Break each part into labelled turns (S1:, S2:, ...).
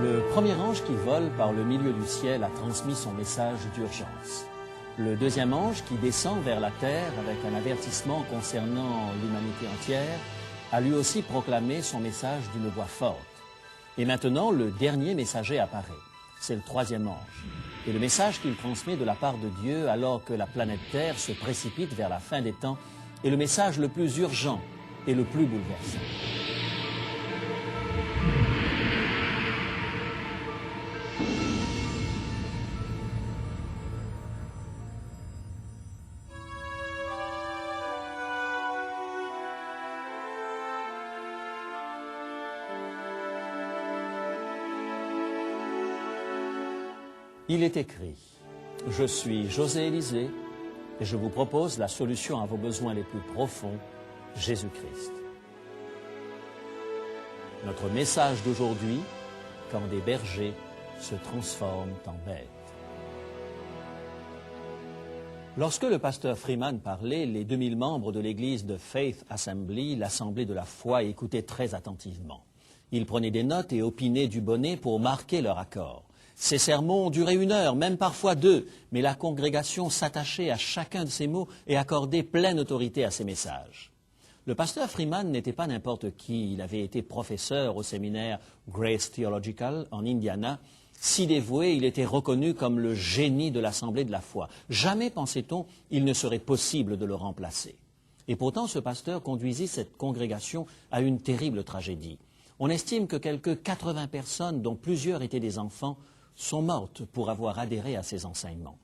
S1: Le premier ange qui vole par le milieu du ciel a transmis son message d'urgence. Le deuxième ange qui descend vers la terre avec un avertissement concernant l'humanité entière a lui aussi proclamé son message d'une voix forte. Et maintenant, le dernier messager apparaît. C'est le troisième ange. Et le message qu'il transmet de la part de Dieu alors que la planète Terre se précipite vers la fin des temps est le message le plus urgent et le plus bouleversant. Il est écrit « Je suis José Élisée et je vous propose la solution à vos besoins les plus profonds, Jésus-Christ. » Notre message d'aujourd'hui, quand des bergers se transforment en bêtes. Lorsque le pasteur Freeman parlait, les 2000 membres de l'église de Faith Assembly, l'Assemblée de la foi, écoutaient très attentivement. Ils prenaient des notes et opinaient du bonnet pour marquer leur accord. Ces sermons duraient 1 heure, même parfois 2, mais la congrégation s'attachait à chacun de ces mots et accordait pleine autorité à ses messages. Le pasteur Freeman n'était pas n'importe qui. Il avait été professeur au séminaire Grace Theological en Indiana. Si dévoué, il était reconnu comme le génie de l'Assemblée de la foi. Jamais, pensait-on, il ne serait possible de le remplacer. Et pourtant, ce pasteur conduisit cette congrégation à une terrible tragédie. On estime que quelques 80 personnes, dont plusieurs étaient des enfants, sont mortes pour avoir adhéré à ses enseignements.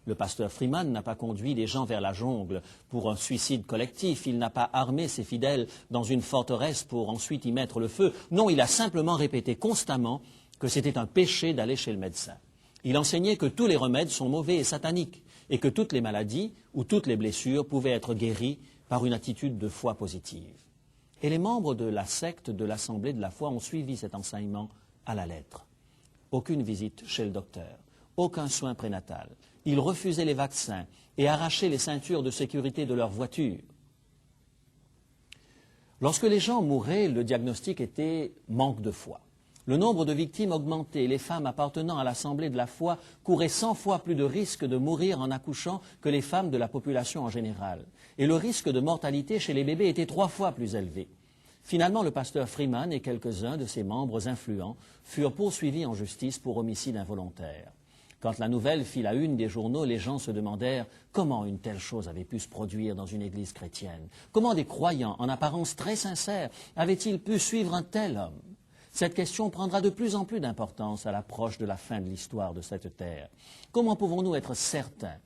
S1: Le pasteur Freeman n'a pas conduit les gens vers la jungle pour un suicide collectif, il n'a pas armé ses fidèles dans une forteresse pour ensuite y mettre le feu. Non, il a simplement répété constamment que c'était un péché d'aller chez le médecin. Il enseignait que tous les remèdes sont mauvais et sataniques, et que toutes les maladies ou toutes les blessures pouvaient être guéries par une attitude de foi positive. Et les membres de la secte de l'Assemblée de la foi ont suivi cet enseignement à la lettre. Aucune visite chez le docteur, aucun soin prénatal. Ils refusaient les vaccins et arrachaient les ceintures de sécurité de leur voiture. Lorsque les gens mouraient, le diagnostic était manque de foi. Le nombre de victimes augmentait. Les femmes appartenant à l'Assemblée de la foi couraient 100 fois plus de risques de mourir en accouchant que les femmes de la population en général. Et le risque de mortalité chez les bébés était 3 fois plus élevé. Finalement, le pasteur Freeman et quelques-uns de ses membres influents furent poursuivis en justice pour homicide involontaire. Quand la nouvelle fit la une des journaux, les gens se demandèrent comment une telle chose avait pu se produire dans une église chrétienne. Comment des croyants, en apparence très sincères, avaient-ils pu suivre un tel homme? Cette question prendra de plus en plus d'importance à l'approche de la fin de l'histoire de cette terre. Comment pouvons-nous être certains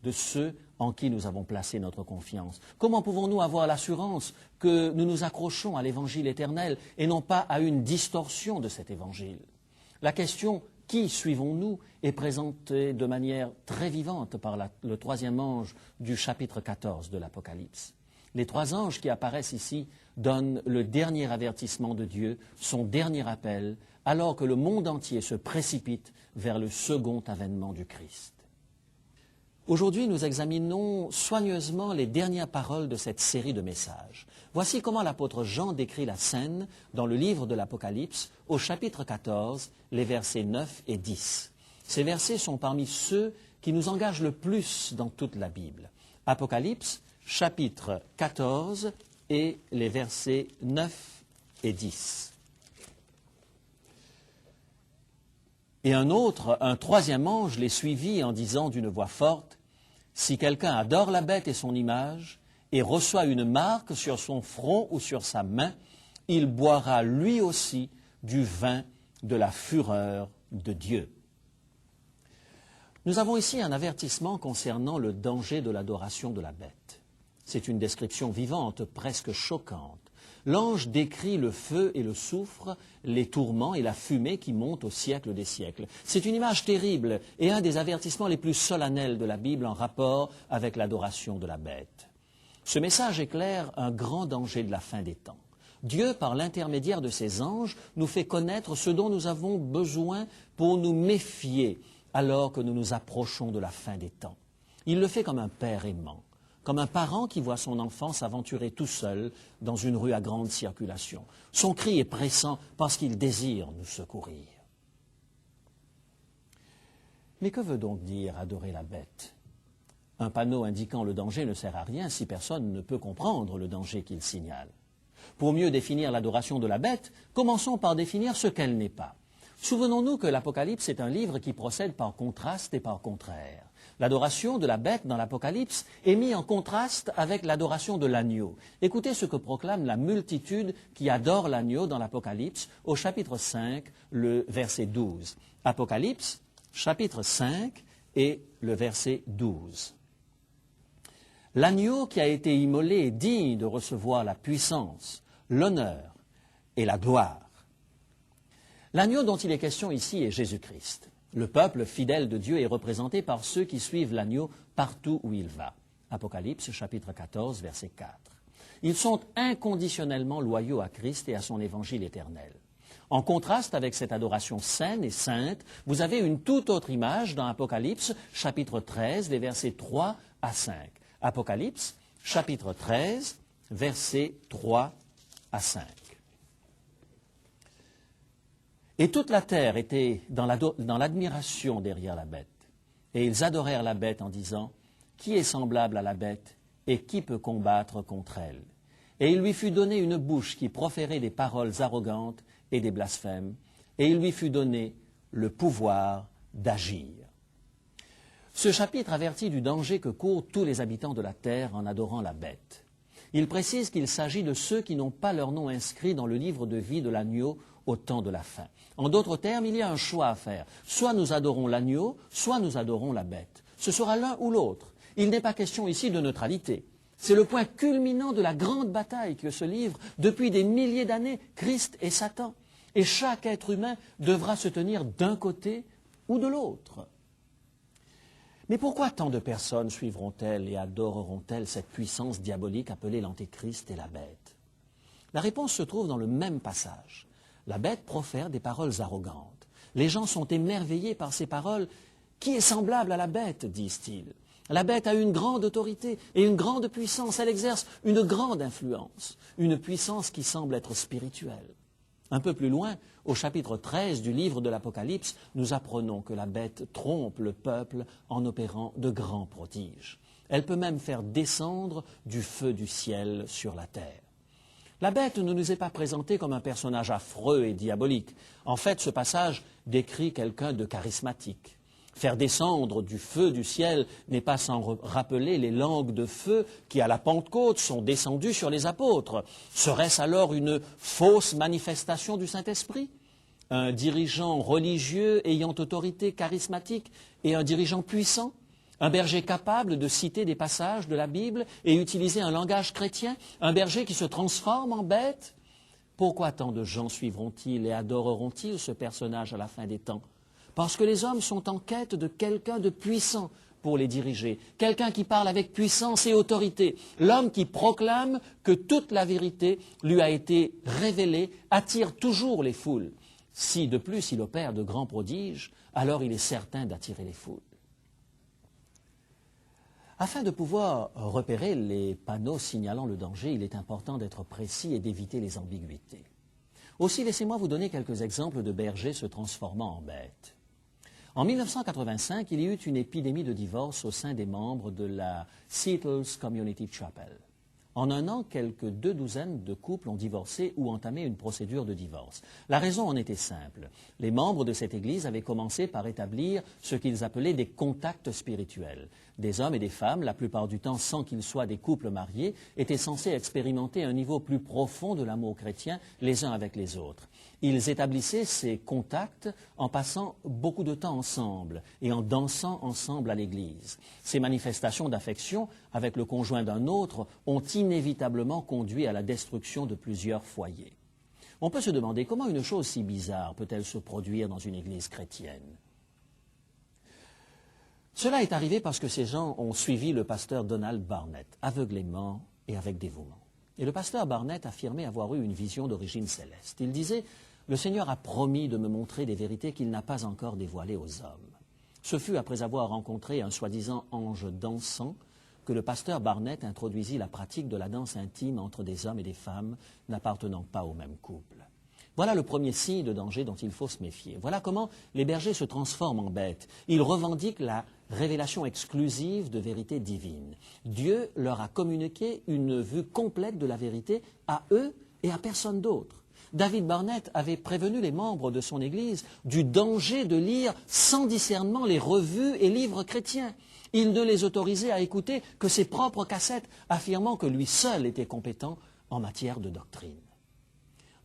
S1: de ceux en qui nous avons placé notre confiance? Comment pouvons-nous avoir l'assurance que nous nous accrochons à l'évangile éternel et non pas à une distorsion de cet évangile? La question « qui suivons-nous » est présentée de manière très vivante par le troisième ange du chapitre 14 de l'Apocalypse. Les 3 anges qui apparaissent ici donnent le dernier avertissement de Dieu, son dernier appel, alors que le monde entier se précipite vers le second avènement du Christ. Aujourd'hui, nous examinons soigneusement les dernières paroles de cette série de messages. Voici comment l'apôtre Jean décrit la scène dans le livre de l'Apocalypse, au chapitre 14, les versets 9 et 10. Ces versets sont parmi ceux qui nous engagent le plus dans toute la Bible. Apocalypse, chapitre 14 et les versets 9 et 10. Et un troisième ange les suivit en disant d'une voix forte, « Si quelqu'un adore la bête et son image, et reçoit une marque sur son front ou sur sa main, il boira lui aussi du vin de la fureur de Dieu. » Nous avons ici un avertissement concernant le danger de l'adoration de la bête. C'est une description vivante, presque choquante. L'ange décrit le feu et le soufre, les tourments et la fumée qui montent au siècle des siècles. C'est une image terrible et un des avertissements les plus solennels de la Bible en rapport avec l'adoration de la bête. Ce message éclaire un grand danger de la fin des temps. Dieu, par l'intermédiaire de ses anges, nous fait connaître ce dont nous avons besoin pour nous méfier alors que nous nous approchons de la fin des temps. Il le fait comme un père aimant, comme un parent qui voit son enfant s'aventurer tout seul dans une rue à grande circulation. Son cri est pressant parce qu'il désire nous secourir. Mais que veut donc dire adorer la bête? Un panneau indiquant le danger ne sert à rien si personne ne peut comprendre le danger qu'il signale. Pour mieux définir l'adoration de la bête, commençons par définir ce qu'elle n'est pas. Souvenons-nous que l'Apocalypse est un livre qui procède par contraste et par contraire. L'adoration de la bête dans l'Apocalypse est mise en contraste avec l'adoration de l'agneau. Écoutez ce que proclame la multitude qui adore l'agneau dans l'Apocalypse au chapitre 5, le verset 12. Apocalypse, chapitre 5 et le verset 12. L'agneau qui a été immolé est digne de recevoir la puissance, l'honneur et la gloire. L'agneau dont il est question ici est Jésus-Christ. Le peuple fidèle de Dieu est représenté par ceux qui suivent l'agneau partout où il va. Apocalypse, chapitre 14, verset 4. Ils sont inconditionnellement loyaux à Christ et à son évangile éternel. En contraste avec cette adoration saine et sainte, vous avez une toute autre image dans Apocalypse, chapitre 13, les versets 3 à 5. Apocalypse, chapitre 13, versets 3 à 5. Et toute la terre était dans l'admiration derrière la bête. Et ils adorèrent la bête en disant, « Qui est semblable à la bête et qui peut combattre contre elle ?» Et il lui fut donné une bouche qui proférait des paroles arrogantes et des blasphèmes, et il lui fut donné le pouvoir d'agir. Ce chapitre avertit du danger que courent tous les habitants de la terre en adorant la bête. Il précise qu'il s'agit de ceux qui n'ont pas leur nom inscrit dans le livre de vie de l'agneau au temps de la fin. En d'autres termes, il y a un choix à faire. Soit nous adorons l'agneau, soit nous adorons la bête. Ce sera l'un ou l'autre. Il n'est pas question ici de neutralité. C'est le point culminant de la grande bataille que se livrent depuis des milliers d'années Christ et Satan. Et chaque être humain devra se tenir d'un côté ou de l'autre. Mais pourquoi tant de personnes suivront-elles et adoreront-elles cette puissance diabolique appelée l'Antéchrist et la bête? La réponse se trouve dans le même passage. La bête profère des paroles arrogantes. Les gens sont émerveillés par ces paroles. Qui est semblable à la bête, disent-ils. La bête a une grande autorité et une grande puissance. Elle exerce une grande influence, une puissance qui semble être spirituelle. Un peu plus loin, au chapitre 13 du livre de l'Apocalypse, nous apprenons que la bête trompe le peuple en opérant de grands prodiges. Elle peut même faire descendre du feu du ciel sur la terre. La bête ne nous est pas présentée comme un personnage affreux et diabolique. En fait, ce passage décrit quelqu'un de charismatique. Faire descendre du feu du ciel n'est pas sans rappeler les langues de feu qui, à la Pentecôte, sont descendues sur les apôtres. Serait-ce alors une fausse manifestation du Saint-Esprit? Un dirigeant religieux ayant autorité charismatique et un dirigeant puissant? Un berger capable de citer des passages de la Bible et utiliser un langage chrétien? Un berger qui se transforme en bête? Pourquoi tant de gens suivront-ils et adoreront-ils ce personnage à la fin des temps? Parce que les hommes sont en quête de quelqu'un de puissant pour les diriger, quelqu'un qui parle avec puissance et autorité, l'homme qui proclame que toute la vérité lui a été révélée, attire toujours les foules. Si de plus il opère de grands prodiges, alors il est certain d'attirer les foules. Afin de pouvoir repérer les panneaux signalant le danger, il est important d'être précis et d'éviter les ambiguïtés. Aussi, laissez-moi vous donner quelques exemples de bergers se transformant en bêtes. En 1985, il y eut une épidémie de divorce au sein des membres de la Seattle's Community Chapel. En un an, quelques 2 douzaines de couples ont divorcé ou entamé une procédure de divorce. La raison en était simple. Les membres de cette église avaient commencé par établir ce qu'ils appelaient des contacts spirituels. Des hommes et des femmes, la plupart du temps sans qu'ils soient des couples mariés, étaient censés expérimenter un niveau plus profond de l'amour chrétien les uns avec les autres. Ils établissaient ces contacts en passant beaucoup de temps ensemble et en dansant ensemble à l'église. Ces manifestations d'affection avec le conjoint d'un autre ont inévitablement conduit à la destruction de plusieurs foyers. On peut se demander comment une chose si bizarre peut-elle se produire dans une église chrétienne. Cela est arrivé parce que ces gens ont suivi le pasteur Donald Barnett, aveuglément et avec dévouement. Et le pasteur Barnett affirmait avoir eu une vision d'origine céleste. Il disait « Le Seigneur a promis de me montrer des vérités qu'il n'a pas encore dévoilées aux hommes. » Ce fut après avoir rencontré un soi-disant ange dansant que le pasteur Barnett introduisit la pratique de la danse intime entre des hommes et des femmes n'appartenant pas au même couple. Voilà le premier signe de danger dont il faut se méfier. Voilà comment les bergers se transforment en bêtes. Ils revendiquent la révélation exclusive de vérité divine. Dieu leur a communiqué une vue complète de la vérité à eux et à personne d'autre. David Barnett avait prévenu les membres de son Église du danger de lire sans discernement les revues et livres chrétiens. Il ne les autorisait à écouter que ses propres cassettes, affirmant que lui seul était compétent en matière de doctrine.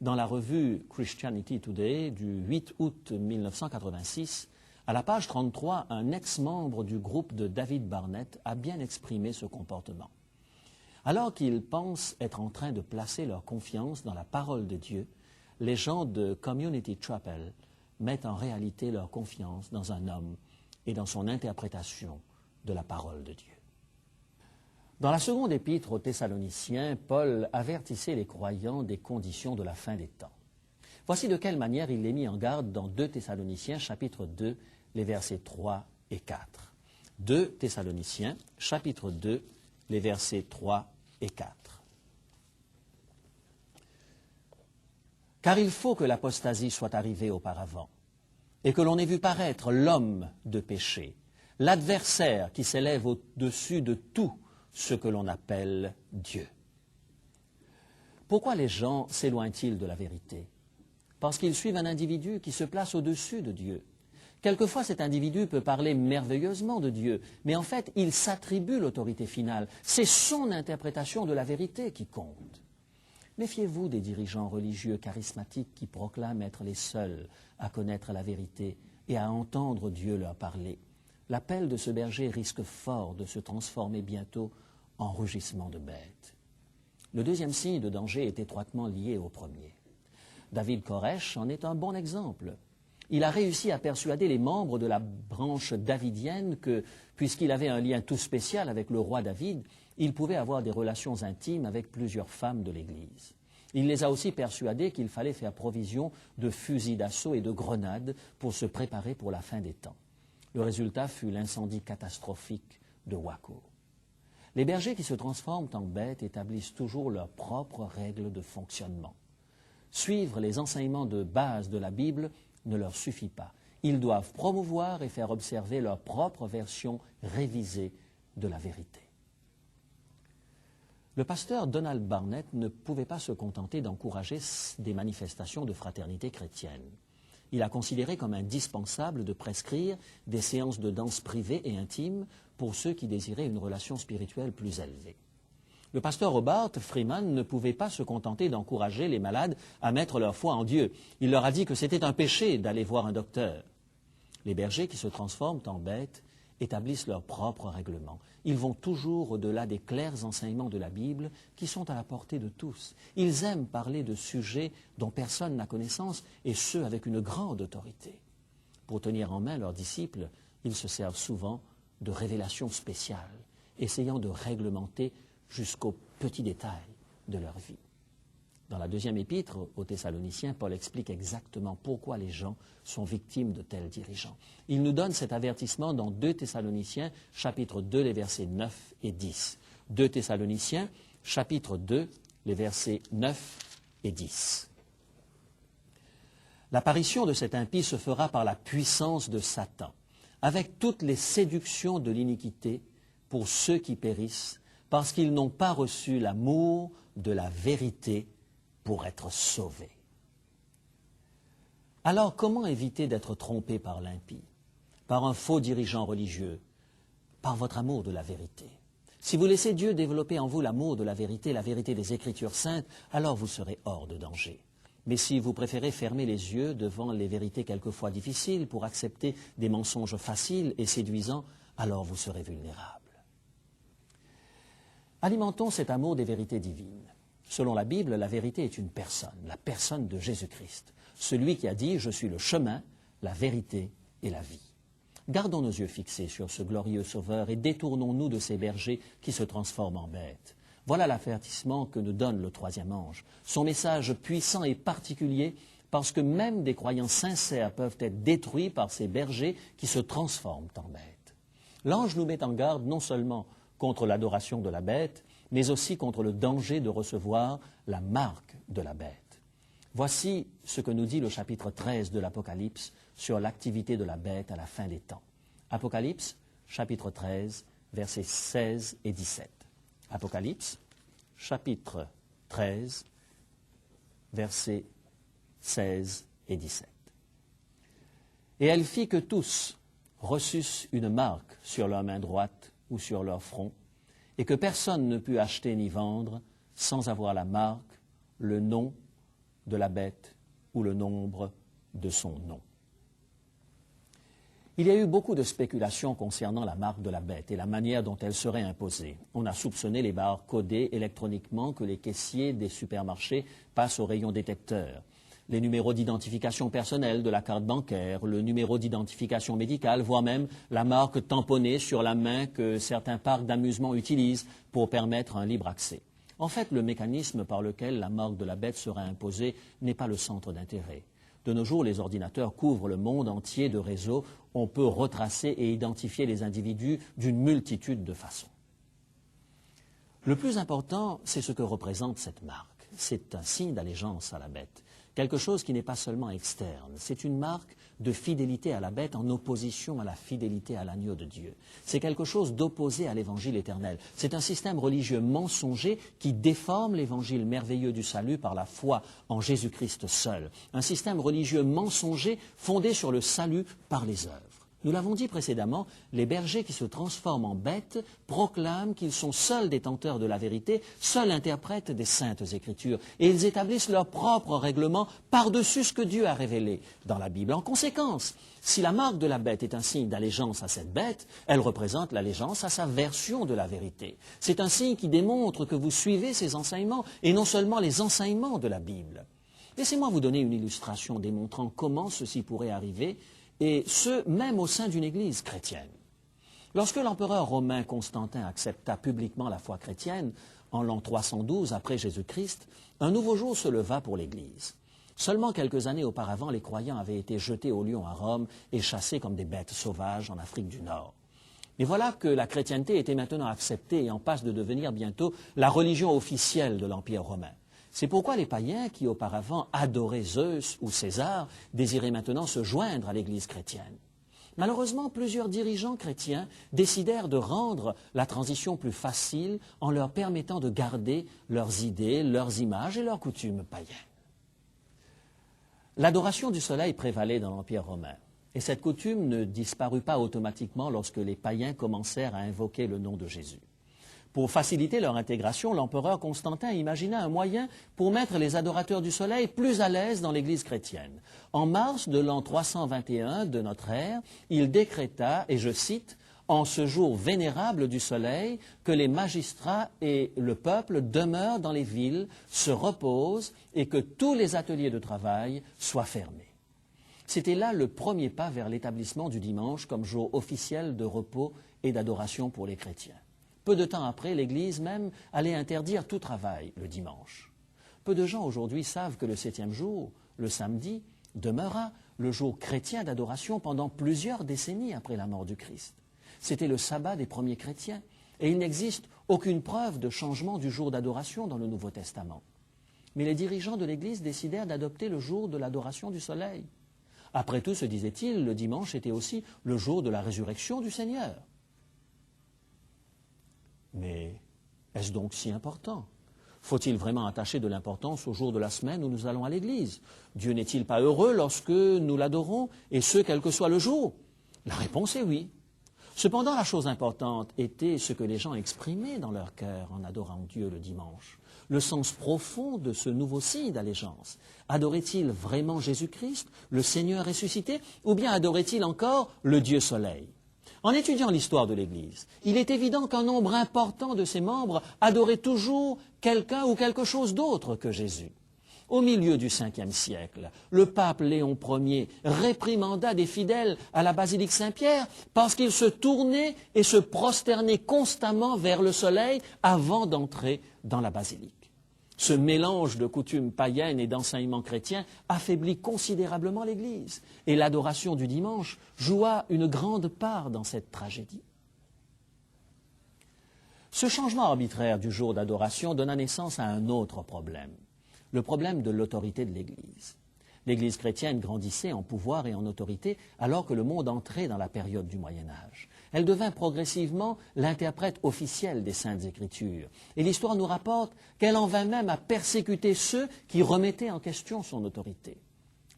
S1: Dans la revue Christianity Today du 8 août 1986, à la page 33, un ex-membre du groupe de David Barnett a bien exprimé ce comportement. Alors qu'ils pensent être en train de placer leur confiance dans la parole de Dieu, les gens de Community Chapel mettent en réalité leur confiance dans un homme et dans son interprétation de la parole de Dieu. Dans la seconde épître aux Thessaloniciens, Paul avertissait les croyants des conditions de la fin des temps. Voici de quelle manière il les mit en garde dans 2 Thessaloniciens, chapitre 2, les versets 3 et 4. 2 Thessaloniciens, chapitre 2, les versets 3 et 4. Car il faut que l'apostasie soit arrivée auparavant, et que l'on ait vu paraître l'homme de péché, l'adversaire qui s'élève au-dessus de tout ce que l'on appelle Dieu. Pourquoi les gens s'éloignent-ils de la vérité? Parce qu'ils suivent un individu qui se place au-dessus de Dieu. Quelquefois, cet individu peut parler merveilleusement de Dieu, mais en fait, il s'attribue l'autorité finale. C'est son interprétation de la vérité qui compte. Méfiez-vous des dirigeants religieux charismatiques qui proclament être les seuls à connaître la vérité et à entendre Dieu leur parler. L'appel de ce berger risque fort de se transformer bientôt en rugissement de bête. Le deuxième signe de danger est étroitement lié au premier. David Koresh en est un bon exemple. Il a réussi à persuader les membres de la branche davidienne que, puisqu'il avait un lien tout spécial avec le roi David, il pouvait avoir des relations intimes avec plusieurs femmes de l'Église. Il les a aussi persuadés qu'il fallait faire provision de fusils d'assaut et de grenades pour se préparer pour la fin des temps. Le résultat fut l'incendie catastrophique de Waco. Les bergers qui se transforment en bêtes établissent toujours leurs propres règles de fonctionnement. Suivre les enseignements de base de la Bible ne leur suffit pas. Ils doivent promouvoir et faire observer leur propre version révisée de la vérité. Le pasteur Donald Barnett ne pouvait pas se contenter d'encourager des manifestations de fraternité chrétienne. Il a considéré comme indispensable de prescrire des séances de danse privées et intimes pour ceux qui désiraient une relation spirituelle plus élevée. Le pasteur Robert Freeman ne pouvait pas se contenter d'encourager les malades à mettre leur foi en Dieu. Il leur a dit que c'était un péché d'aller voir un docteur. Les bergers qui se transforment en bêtes établissent leurs propres règlements. Ils vont toujours au-delà des clairs enseignements de la Bible qui sont à la portée de tous. Ils aiment parler de sujets dont personne n'a connaissance et ce avec une grande autorité. Pour tenir en main leurs disciples, ils se servent souvent de révélations spéciales, essayant de réglementer jusqu'aux petits détails de leur vie. Dans la deuxième épître aux Thessaloniciens, Paul explique exactement pourquoi les gens sont victimes de tels dirigeants. Il nous donne cet avertissement dans 2 Thessaloniciens, chapitre 2, les versets 9 et 10. 2 Thessaloniciens, chapitre 2, les versets 9 et 10. L'apparition de cet impie se fera par la puissance de Satan, avec toutes les séductions de l'iniquité pour ceux qui périssent, parce qu'ils n'ont pas reçu l'amour de la vérité pour être sauvés. Alors, comment éviter d'être trompé par l'impie, par un faux dirigeant religieux, par votre amour de la vérité? Si vous laissez Dieu développer en vous l'amour de la vérité des Écritures saintes, alors vous serez hors de danger. Mais si vous préférez fermer les yeux devant les vérités quelquefois difficiles pour accepter des mensonges faciles et séduisants, alors vous serez vulnérable. Alimentons cet amour des vérités divines. Selon la Bible, la vérité est une personne, la personne de Jésus-Christ, celui qui a dit « Je suis le chemin, la vérité et la vie ». Gardons nos yeux fixés sur ce glorieux Sauveur et détournons-nous de ces bergers qui se transforment en bêtes. Voilà l'avertissement que nous donne le troisième ange. Son message puissant et particulier parce que même des croyants sincères peuvent être détruits par ces bergers qui se transforment en bêtes. L'ange nous met en garde non seulement contre l'adoration de la bête, mais aussi contre le danger de recevoir la marque de la bête. Voici ce que nous dit le chapitre 13 de l'Apocalypse sur l'activité de la bête à la fin des temps. Apocalypse, chapitre 13, versets 16 et 17. Apocalypse, chapitre 13, versets 16 et 17. Et elle fit que tous reçussent une marque sur leur main droite ou sur leur front, et que personne ne put acheter ni vendre sans avoir la marque, le nom de la bête ou le nombre de son nom. Il y a eu beaucoup de spéculations concernant la marque de la bête et la manière dont elle serait imposée. On a soupçonné les barres codées électroniquement que les caissiers des supermarchés passent au rayon détecteur. Les numéros d'identification personnelle de la carte bancaire, le numéro d'identification médicale, voire même la marque tamponnée sur la main que certains parcs d'amusement utilisent pour permettre un libre accès. En fait, le mécanisme par lequel la marque de la bête sera imposée n'est pas le centre d'intérêt. De nos jours, les ordinateurs couvrent le monde entier de réseaux. On peut retracer et identifier les individus d'une multitude de façons. Le plus important, c'est ce que représente cette marque. C'est un signe d'allégeance à la bête. Quelque chose qui n'est pas seulement externe. C'est une marque de fidélité à la bête en opposition à la fidélité à l'agneau de Dieu. C'est quelque chose d'opposé à l'évangile éternel. C'est un système religieux mensonger qui déforme l'évangile merveilleux du salut par la foi en Jésus-Christ seul. Un système religieux mensonger fondé sur le salut par les œuvres. Nous l'avons dit précédemment, les bergers qui se transforment en bêtes proclament qu'ils sont seuls détenteurs de la vérité, seuls interprètes des saintes Écritures, et ils établissent leur propre règlement par-dessus ce que Dieu a révélé dans la Bible. En conséquence, si la marque de la bête est un signe d'allégeance à cette bête, elle représente l'allégeance à sa version de la vérité. C'est un signe qui démontre que vous suivez ses enseignements, et non seulement les enseignements de la Bible. Laissez-moi vous donner une illustration démontrant comment ceci pourrait arriver, et ce, même au sein d'une église chrétienne. Lorsque l'empereur romain Constantin accepta publiquement la foi chrétienne, en l'an 312 après Jésus-Christ, un nouveau jour se leva pour l'Église. Seulement quelques années auparavant, les croyants avaient été jetés au lion à Rome et chassés comme des bêtes sauvages en Afrique du Nord. Mais voilà que la chrétienté était maintenant acceptée et en passe de devenir bientôt la religion officielle de l'Empire romain. C'est pourquoi les païens qui auparavant adoraient Zeus ou César désiraient maintenant se joindre à l'Église chrétienne. Malheureusement, plusieurs dirigeants chrétiens décidèrent de rendre la transition plus facile en leur permettant de garder leurs idées, leurs images et leurs coutumes païennes. L'adoration du soleil prévalait dans l'Empire romain, et cette coutume ne disparut pas automatiquement lorsque les païens commencèrent à invoquer le nom de Jésus. Pour faciliter leur intégration, l'empereur Constantin imagina un moyen pour mettre les adorateurs du soleil plus à l'aise dans l'Église chrétienne. En mars de l'an 321 de notre ère, il décréta, et je cite, « En ce jour vénérable du soleil, que les magistrats et le peuple demeurent dans les villes, se reposent et que tous les ateliers de travail soient fermés. » C'était là le premier pas vers l'établissement du dimanche comme jour officiel de repos et d'adoration pour les chrétiens. Peu de temps après, l'Église même allait interdire tout travail le dimanche. Peu de gens aujourd'hui savent que le 7e jour, le samedi, demeura le jour chrétien d'adoration pendant plusieurs décennies après la mort du Christ. C'était le sabbat des premiers chrétiens, et il n'existe aucune preuve de changement du jour d'adoration dans le Nouveau Testament. Mais les dirigeants de l'Église décidèrent d'adopter le jour de l'adoration du soleil. Après tout, se disait-il, le dimanche était aussi le jour de la résurrection du Seigneur. Mais est-ce donc si important? Faut-il vraiment attacher de l'importance au jour de la semaine où nous allons à l'église? Dieu n'est-il pas heureux lorsque nous l'adorons, et ce, quel que soit le jour? La réponse est oui. Cependant, la chose importante était ce que les gens exprimaient dans leur cœur en adorant Dieu le dimanche. Le sens profond de ce nouveau signe d'allégeance. Adorait-il vraiment Jésus-Christ, le Seigneur ressuscité, ou bien adorait-il encore le Dieu Soleil? En étudiant l'histoire de l'Église, il est évident qu'un nombre important de ses membres adorait toujours quelqu'un ou quelque chose d'autre que Jésus. Au milieu du 5e siècle, le pape Léon Ier réprimanda des fidèles à la basilique Saint-Pierre parce qu'ils se tournaient et se prosternaient constamment vers le soleil avant d'entrer dans la basilique. Ce mélange de coutumes païennes et d'enseignements chrétiens affaiblit considérablement l'Église, et l'adoration du dimanche joua une grande part dans cette tragédie. Ce changement arbitraire du jour d'adoration donna naissance à un autre problème. le problème de l'autorité de l'Église. L'Église chrétienne grandissait en pouvoir et en autorité alors que le monde entrait dans la période du Moyen Âge. Elle devint progressivement l'interprète officielle des Saintes Écritures. Et l'histoire nous rapporte qu'elle en vint même à persécuter ceux qui remettaient en question son autorité.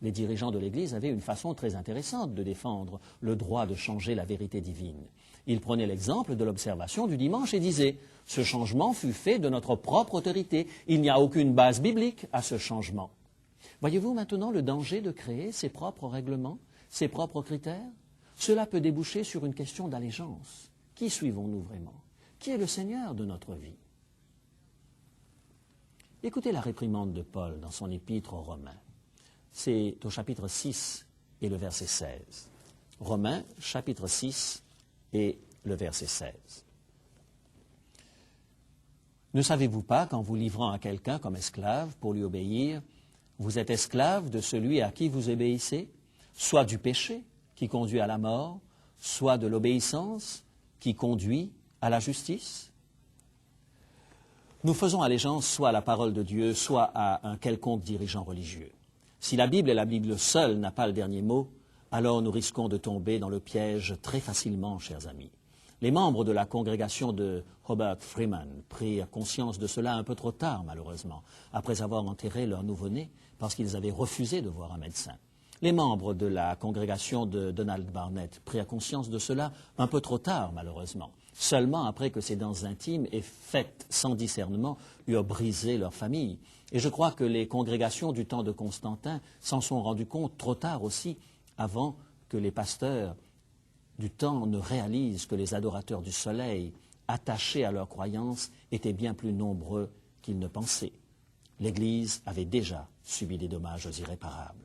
S1: Les dirigeants de l'Église avaient une façon très intéressante de défendre le droit de changer la vérité divine. Ils prenaient l'exemple de l'observation du dimanche et disaient « Ce changement fut fait de notre propre autorité. Il n'y a aucune base biblique à ce changement. » Voyez-vous maintenant le danger de créer ses propres règlements, ses propres critères? Cela peut déboucher sur une question d'allégeance. Qui suivons-nous vraiment? Qui est le Seigneur de notre vie? Écoutez la réprimande de Paul dans son épître aux Romains. C'est au chapitre 6 et le verset 16. Romains, chapitre 6 et le verset 16. Ne savez-vous pas qu'en vous livrant à quelqu'un comme esclave pour lui obéir, vous êtes esclave de celui à qui vous obéissez, soit du péché qui conduit à la mort, soit de l'obéissance qui conduit à la justice? Nous faisons allégeance soit à la parole de Dieu, soit à un quelconque dirigeant religieux. Si la Bible et la Bible seule n'a pas le dernier mot, alors nous risquons de tomber dans le piège très facilement, chers amis. Les membres de la congrégation de Robert Freeman prirent conscience de cela un peu trop tard, malheureusement, après avoir enterré leur nouveau-né parce qu'ils avaient refusé de voir un médecin. Les membres de la congrégation de Donald Barnett prirent conscience de cela un peu trop tard, malheureusement, seulement après que ces dents intimes et faites sans discernement eurent brisé leur famille. Et je crois que les congrégations du temps de Constantin s'en sont rendues compte trop tard aussi, avant que les pasteurs du temps ne réalisent que les adorateurs du soleil, attachés à leurs croyances, étaient bien plus nombreux qu'ils ne pensaient. L'Église avait déjà subi des dommages irréparables.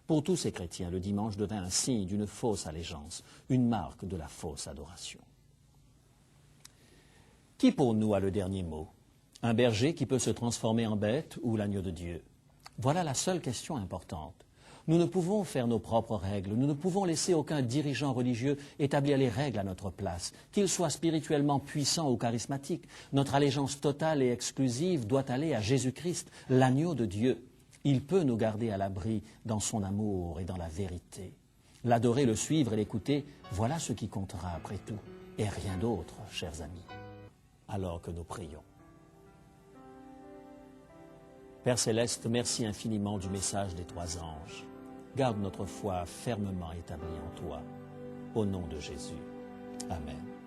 S1: Pour tous ces chrétiens, le dimanche devint un signe d'une fausse allégeance, une marque de la fausse adoration. Qui pour nous a le dernier mot? Un berger qui peut se transformer en bête ou l'agneau de Dieu? Voilà la seule question importante. Nous ne pouvons faire nos propres règles, nous ne pouvons laisser aucun dirigeant religieux établir les règles à notre place, qu'il soit spirituellement puissant ou charismatique. Notre allégeance totale et exclusive doit aller à Jésus-Christ, l'agneau de Dieu. Il peut nous garder à l'abri dans son amour et dans la vérité. L'adorer, le suivre et l'écouter, voilà ce qui comptera après tout, et rien d'autre, chers amis. Alors que nous prions. Père Céleste, merci infiniment du message des 3 anges. Garde notre foi fermement établie en toi. Au nom de Jésus. Amen.